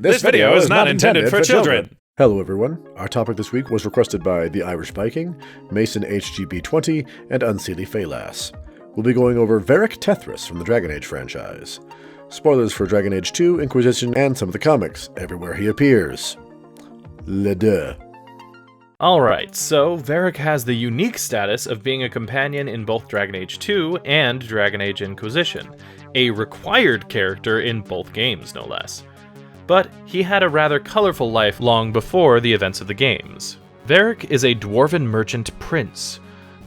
This video is not intended for children. Hello everyone. Our topic this week was requested by The Irish Viking, Mason HGB20, and Unseelie Phalas. We'll be going over Varric Tethras from the Dragon Age franchise. Spoilers for Dragon Age 2, Inquisition, and some of the comics, everywhere he appears. Le deux. Alright, so Varric has the unique status of being a companion in both Dragon Age 2 and Dragon Age Inquisition, a required character in both games, no less. But he had a rather colorful life long before the events of the games. Varric is a dwarven merchant prince.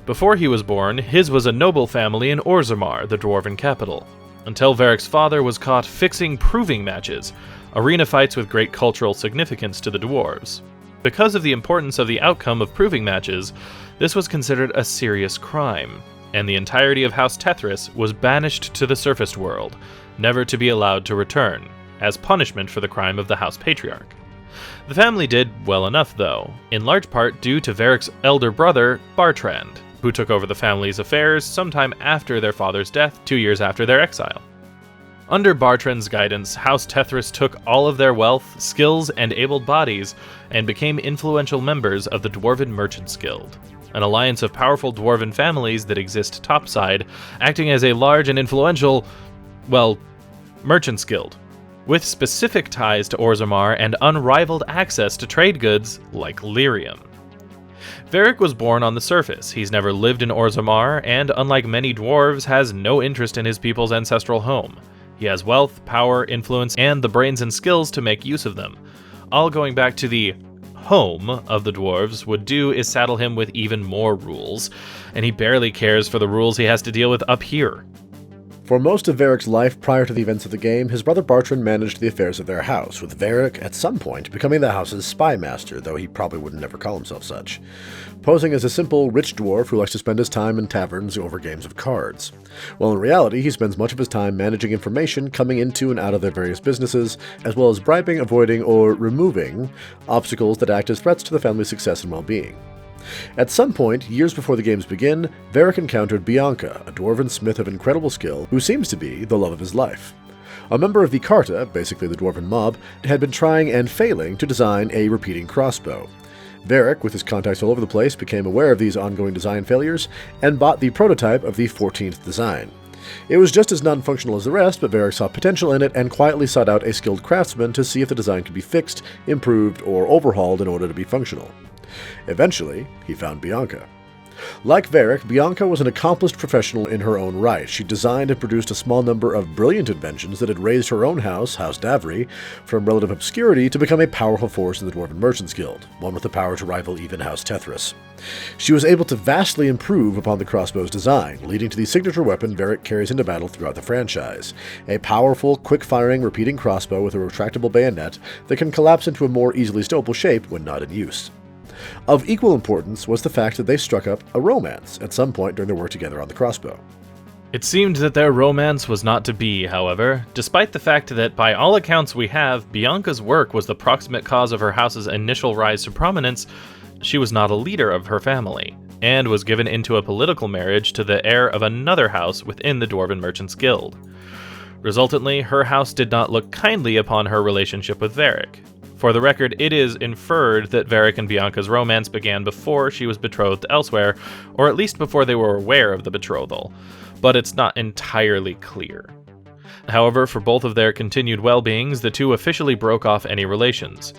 Before he was born, his was a noble family in Orzammar, the dwarven capital, until Varric's father was caught fixing proving matches, arena fights with great cultural significance to the dwarves. Because of the importance of the outcome of proving matches, this was considered a serious crime, and the entirety of House Tethras was banished to the surfaced world, never to be allowed to return, as punishment for the crime of the House Patriarch. The family did well enough, though, in large part due to Varric's elder brother, Bartrand, who took over the family's affairs sometime after their father's death 2 years after their exile. Under Bartrand's guidance, House Tethras took all of their wealth, skills, and abled bodies and became influential members of the Dwarven Merchants Guild, an alliance of powerful dwarven families that exist topside, acting as a large and influential, merchants guild, with specific ties to Orzammar and unrivaled access to trade goods like lyrium. Varric was born on the surface. He's never lived in Orzammar, and unlike many dwarves, has no interest in his people's ancestral home. He has wealth, power, influence, and the brains and skills to make use of them. All going back to the home of the dwarves would do is saddle him with even more rules, and he barely cares for the rules he has to deal with up here. For most of Varric's life prior to the events of the game, his brother Bartrand managed the affairs of their house, with Varric, at some point, becoming the house's spy master, though he probably would never call himself such, posing as a simple, rich dwarf who likes to spend his time in taverns over games of cards. While in reality, he spends much of his time managing information coming into and out of their various businesses, as well as bribing, avoiding, or removing obstacles that act as threats to the family's success and well-being. At some point, years before the games begin, Varric encountered Bianca, a dwarven smith of incredible skill, who seems to be the love of his life. A member of the Carta, basically the dwarven mob, had been trying and failing to design a repeating crossbow. Varric, with his contacts all over the place, became aware of these ongoing design failures, and bought the prototype of the 14th design. It was just as non-functional as the rest, but Varric saw potential in it and quietly sought out a skilled craftsman to see if the design could be fixed, improved, or overhauled in order to be functional. Eventually, he found Bianca. Like Varric, Bianca was an accomplished professional in her own right. She designed and produced a small number of brilliant inventions that had raised her own house, House Davry, from relative obscurity to become a powerful force in the Dwarven Merchants Guild, one with the power to rival even House Tethras. She was able to vastly improve upon the crossbow's design, leading to the signature weapon Varric carries into battle throughout the franchise, a powerful, quick-firing, repeating crossbow with a retractable bayonet that can collapse into a more easily stowable shape when not in use. Of equal importance was the fact that they struck up a romance at some point during their work together on the crossbow. It seemed that their romance was not to be, however, despite the fact that by all accounts we have, Bianca's work was the proximate cause of her house's initial rise to prominence. She was not a leader of her family, and was given into a political marriage to the heir of another house within the Dwarven Merchants Guild. Resultantly, her house did not look kindly upon her relationship with Varric. For the record, it is inferred that Varric and Bianca's romance began before she was betrothed elsewhere, or at least before they were aware of the betrothal, but it's not entirely clear. However, for both of their continued well-beings, the two officially broke off any relations.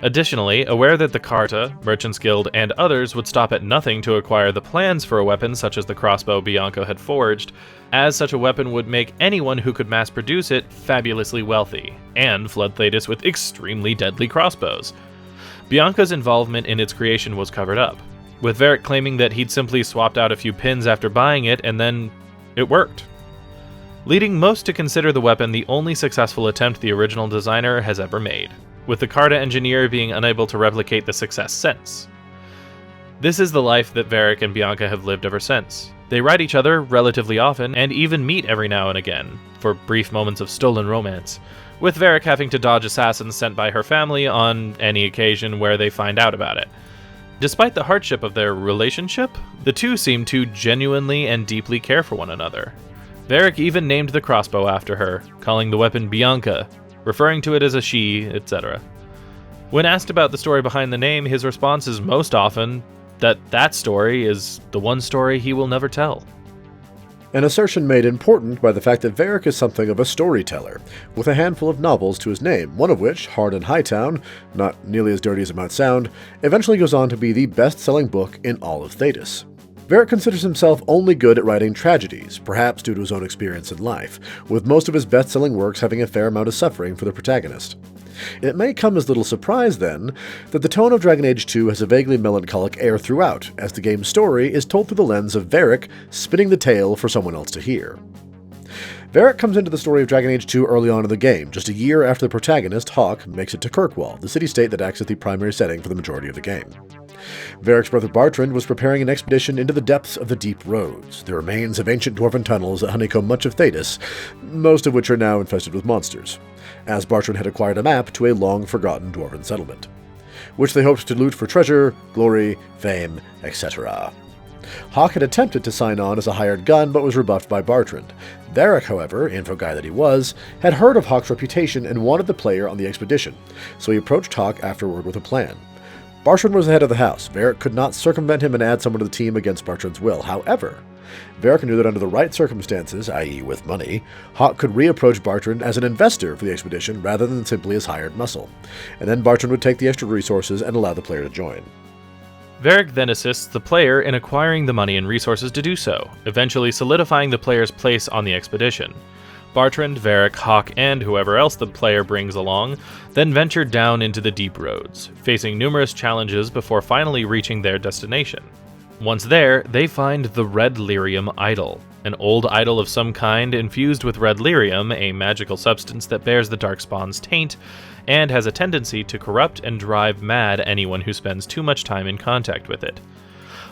Additionally, aware that the Carta, Merchants Guild, and others would stop at nothing to acquire the plans for a weapon such as the crossbow Bianca had forged, as such a weapon would make anyone who could mass-produce it fabulously wealthy, and flood Thedas with extremely deadly crossbows. Bianca's involvement in its creation was covered up, with Varric claiming that he'd simply swapped out a few pins after buying it and then it worked, leading most to consider the weapon the only successful attempt the original designer has ever made, with the Carta engineer being unable to replicate the success since. This is the life that Varric and Bianca have lived ever since. They ride each other relatively often, and even meet every now and again, for brief moments of stolen romance, with Varric having to dodge assassins sent by her family on any occasion where they find out about it. Despite the hardship of their relationship, the two seem to genuinely and deeply care for one another. Varric even named the crossbow after her, calling the weapon Bianca, referring to it as a she, etc. When asked about the story behind the name, his response is most often that story is the one story he will never tell. An assertion made important by the fact that Varric is something of a storyteller, with a handful of novels to his name, one of which, Hard in Hightown, not nearly as dirty as it might sound, eventually goes on to be the best-selling book in all of Thedas. Varric considers himself only good at writing tragedies, perhaps due to his own experience in life, with most of his best-selling works having a fair amount of suffering for the protagonist. It may come as little surprise, then, that the tone of Dragon Age 2 has a vaguely melancholic air throughout, as the game's story is told through the lens of Varric spinning the tale for someone else to hear. Varric comes into the story of Dragon Age 2 early on in the game, just a year after the protagonist, Hawke, makes it to Kirkwall, the city-state that acts as the primary setting for the majority of the game. Varric's brother Bartrand was preparing an expedition into the depths of the Deep Roads, the remains of ancient dwarven tunnels that honeycomb much of Thedas, most of which are now infested with monsters, as Bartrand had acquired a map to a long-forgotten dwarven settlement, which they hoped to loot for treasure, glory, fame, etc. Hawke had attempted to sign on as a hired gun, but was rebuffed by Bartrand. Varric, however, info guy that he was, had heard of Hawke's reputation and wanted the player on the expedition, so he approached Hawke afterward with a plan. Bartrand was the head of the house. Varric could not circumvent him and add someone to the team against Bartrand's will. However, Varric knew that under the right circumstances, i.e. with money, Hawke could reapproach Bartrand as an investor for the expedition rather than simply as hired muscle, and then Bartrand would take the extra resources and allow the player to join. Varric then assists the player in acquiring the money and resources to do so, eventually solidifying the player's place on the expedition. Bartrand, Varric, Hawke, and whoever else the player brings along then venture down into the Deep Roads, facing numerous challenges before finally reaching their destination. Once there, they find the Red Lyrium Idol, an old idol of some kind infused with red lyrium, a magical substance that bears the Darkspawn's taint, and has a tendency to corrupt and drive mad anyone who spends too much time in contact with it.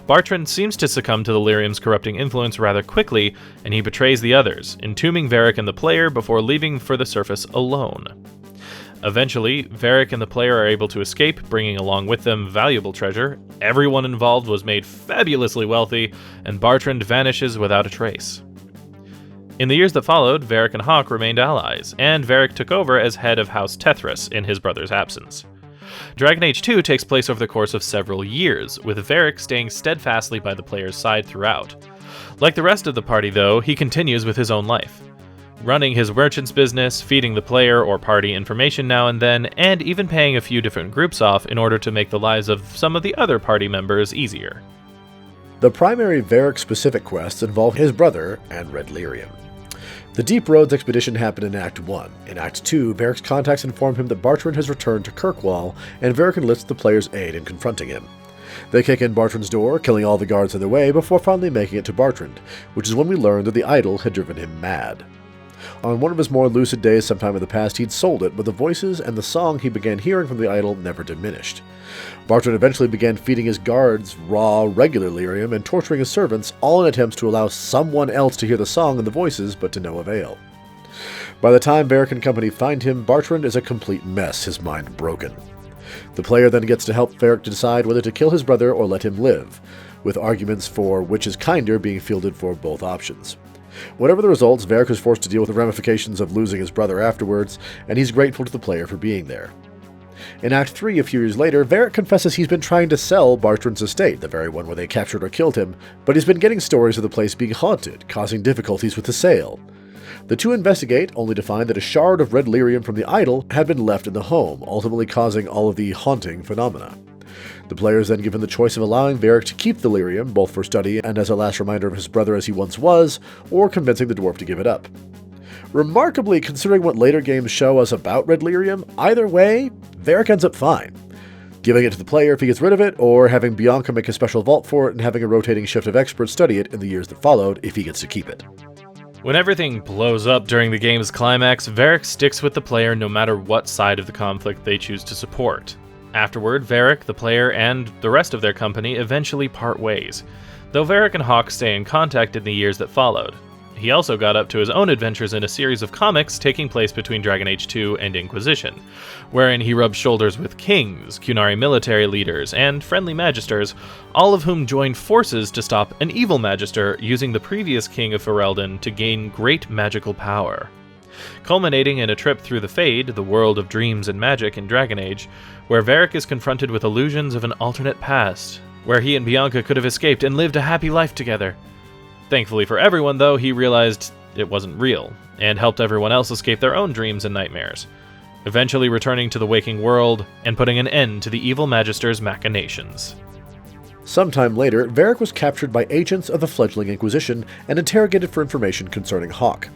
Bartrand seems to succumb to the lyrium's corrupting influence rather quickly, and he betrays the others, entombing Varric and the player before leaving for the surface alone. Eventually, Varric and the player are able to escape, bringing along with them valuable treasure. Everyone involved was made fabulously wealthy, and Bartrand vanishes without a trace. In the years that followed, Varric and Hawke remained allies, and Varric took over as head of House Tethras in his brother's absence. Dragon Age 2 takes place over the course of several years, with Varric staying steadfastly by the player's side throughout. Like the rest of the party, though, he continues with his own life, running his merchant's business, feeding the player or party information now and then, and even paying a few different groups off in order to make the lives of some of the other party members easier. The primary Varric-specific quests involve his brother and Red Lyrium. The Deep Roads expedition happened in Act 1. In Act 2, Varric's contacts inform him that Bartrand has returned to Kirkwall, and Varric enlists the player's aid in confronting him. They kick in Bartrand's door, killing all the guards in their way before finally making it to Bartrand, which is when we learn that the idol had driven him mad. On one of his more lucid days sometime in the past, he'd sold it, but the voices and the song he began hearing from the idol never diminished. Bartrand eventually began feeding his guards raw, regular lyrium and torturing his servants, all in attempts to allow someone else to hear the song and the voices, but to no avail. By the time Varric and company find him, Bartrand is a complete mess, his mind broken. The player then gets to help Varric to decide whether to kill his brother or let him live, with arguments for which is kinder being fielded for both options. Whatever the results, Varric is forced to deal with the ramifications of losing his brother afterwards, and he's grateful to the player for being there. In Act 3, a few years later, Varric confesses he's been trying to sell Bartrand's estate, the very one where they captured or killed him, but he's been getting stories of the place being haunted, causing difficulties with the sale. The two investigate, only to find that a shard of red lyrium from the idol had been left in the home, ultimately causing all of the haunting phenomena. The player is then given the choice of allowing Varric to keep the lyrium, both for study and as a last reminder of his brother as he once was, or convincing the dwarf to give it up. Remarkably, considering what later games show us about red lyrium, either way, Varric ends up fine. Giving it to the player if he gets rid of it, or having Bianca make a special vault for it and having a rotating shift of experts study it in the years that followed if he gets to keep it. When everything blows up during the game's climax, Varric sticks with the player no matter what side of the conflict they choose to support. Afterward, Varric, the player, and the rest of their company eventually part ways, though Varric and Hawke stay in contact in the years that followed. He also got up to his own adventures in a series of comics taking place between Dragon Age 2 and Inquisition, wherein he rubs shoulders with kings, Qunari military leaders, and friendly magisters, all of whom joined forces to stop an evil magister using the previous king of Ferelden to gain great magical power. culminating in a trip through the Fade, the world of dreams and magic in Dragon Age, where Varric is confronted with illusions of an alternate past, where he and Bianca could have escaped and lived a happy life together. Thankfully for everyone, though, he realized it wasn't real, and helped everyone else escape their own dreams and nightmares, eventually returning to the waking world and putting an end to the evil Magister's machinations. Sometime later, Varric was captured by agents of the fledgling Inquisition and interrogated for information concerning Hawke.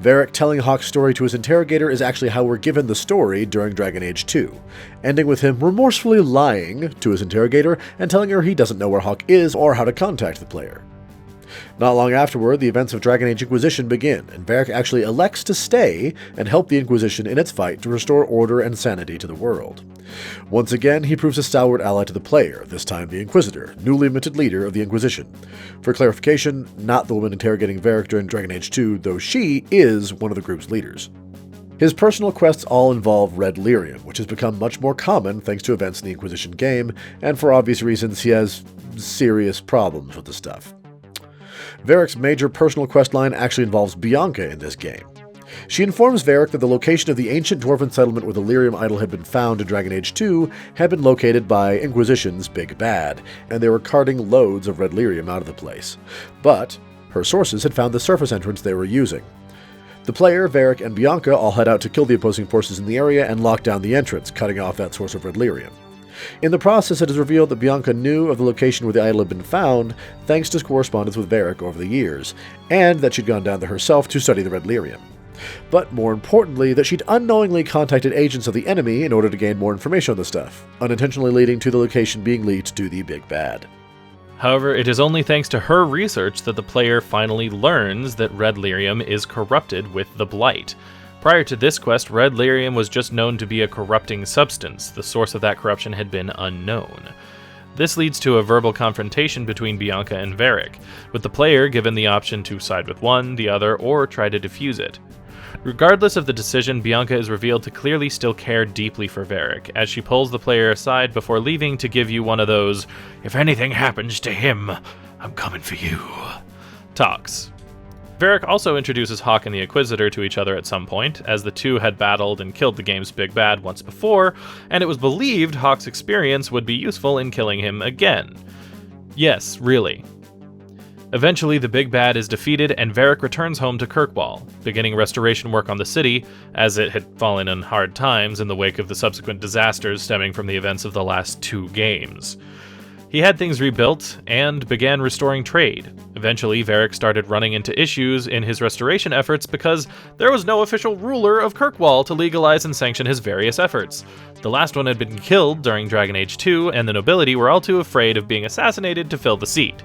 Varric telling Hawke's story to his interrogator is actually how we're given the story during Dragon Age 2, ending with him remorsefully lying to his interrogator and telling her he doesn't know where Hawke is or how to contact the player. Not long afterward, the events of Dragon Age Inquisition begin, and Varric actually elects to stay and help the Inquisition in its fight to restore order and sanity to the world. Once again, he proves a stalwart ally to the player, this time the Inquisitor, newly minted leader of the Inquisition. For clarification, not the woman interrogating Varric during Dragon Age 2, though she is one of the group's leaders. His personal quests all involve red lyrium, which has become much more common thanks to events in the Inquisition game, and for obvious reasons, he has serious problems with the stuff. Varric's major personal quest line actually involves Bianca in this game. She informs Varric that the location of the ancient dwarven settlement where the lyrium idol had been found in Dragon Age 2 had been located by Inquisition's Big Bad, and they were carting loads of red lyrium out of the place. But her sources had found the surface entrance they were using. The player, Varric, and Bianca all head out to kill the opposing forces in the area and lock down the entrance, cutting off that source of red lyrium. In the process, it is revealed that Bianca knew of the location where the idol had been found, thanks to correspondence with Varric over the years, and that she'd gone down there herself to study the red lyrium. But more importantly, that she'd unknowingly contacted agents of the enemy in order to gain more information on the stuff, unintentionally leading to the location being leaked to the Big Bad. However, it is only thanks to her research that the player finally learns that red lyrium is corrupted with the Blight. Prior to this quest, red lyrium was just known to be a corrupting substance. The source of that corruption had been unknown. This leads to a verbal confrontation between Bianca and Varric, with the player given the option to side with one, the other, or try to defuse it. Regardless of the decision, Bianca is revealed to clearly still care deeply for Varric, as she pulls the player aside before leaving to give you one of those, "If anything happens to him, I'm coming for you" talks. Varric also introduces Hawke and the Inquisitor to each other at some point, as the two had battled and killed the game's Big Bad once before, and it was believed Hawke's experience would be useful in killing him again. Yes, really. Eventually, the Big Bad is defeated and Varric returns home to Kirkwall, beginning restoration work on the city, as it had fallen on hard times in the wake of the subsequent disasters stemming from the events of the last two games. He had things rebuilt and began restoring trade. Eventually, Varric started running into issues in his restoration efforts because there was no official ruler of Kirkwall to legalize and sanction his various efforts. The last one had been killed during Dragon Age 2, and the nobility were all too afraid of being assassinated to fill the seat.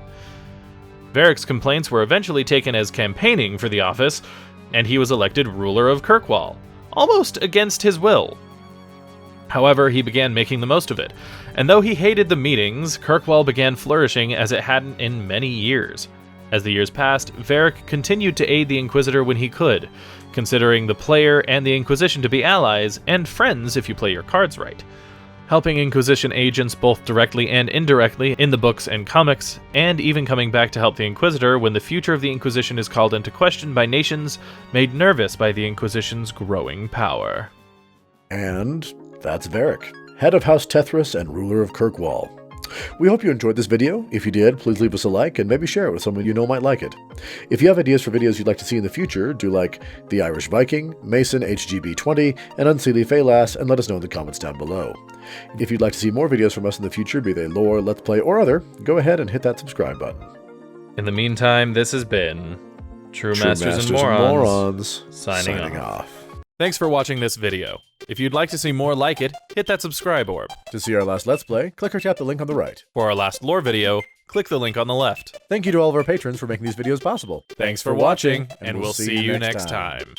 Varric's complaints were eventually taken as campaigning for the office, and he was elected ruler of Kirkwall, almost against his will. However, he began making the most of it, and though he hated the meetings, Kirkwall began flourishing as it hadn't in many years. As the years passed, Varric continued to aid the Inquisitor when he could, considering the player and the Inquisition to be allies, and friends if you play your cards right, helping Inquisition agents both directly and indirectly in the books and comics, and even coming back to help the Inquisitor when the future of the Inquisition is called into question by nations made nervous by the Inquisition's growing power. And that's Varric, head of House Tethras and ruler of Kirkwall. We hope you enjoyed this video. If you did, please leave us a like and maybe share it with someone you know might like it. If you have ideas for videos you'd like to see in the future, do like The Irish Viking, Mason HGB20, and Unseelie Phalas, and let us know in the comments down below. If you'd like to see more videos from us in the future, be they lore, let's play, or other, go ahead and hit that subscribe button. In the meantime, this has been True Masters and Morons signing off. Thanks for watching this video. If you'd like to see more like it, hit that subscribe orb. To see our last Let's Play, click or tap the link on the right. For our last lore video, click the link on the left. Thank you to all of our patrons for making these videos possible. Thanks for watching, and we'll see you next time.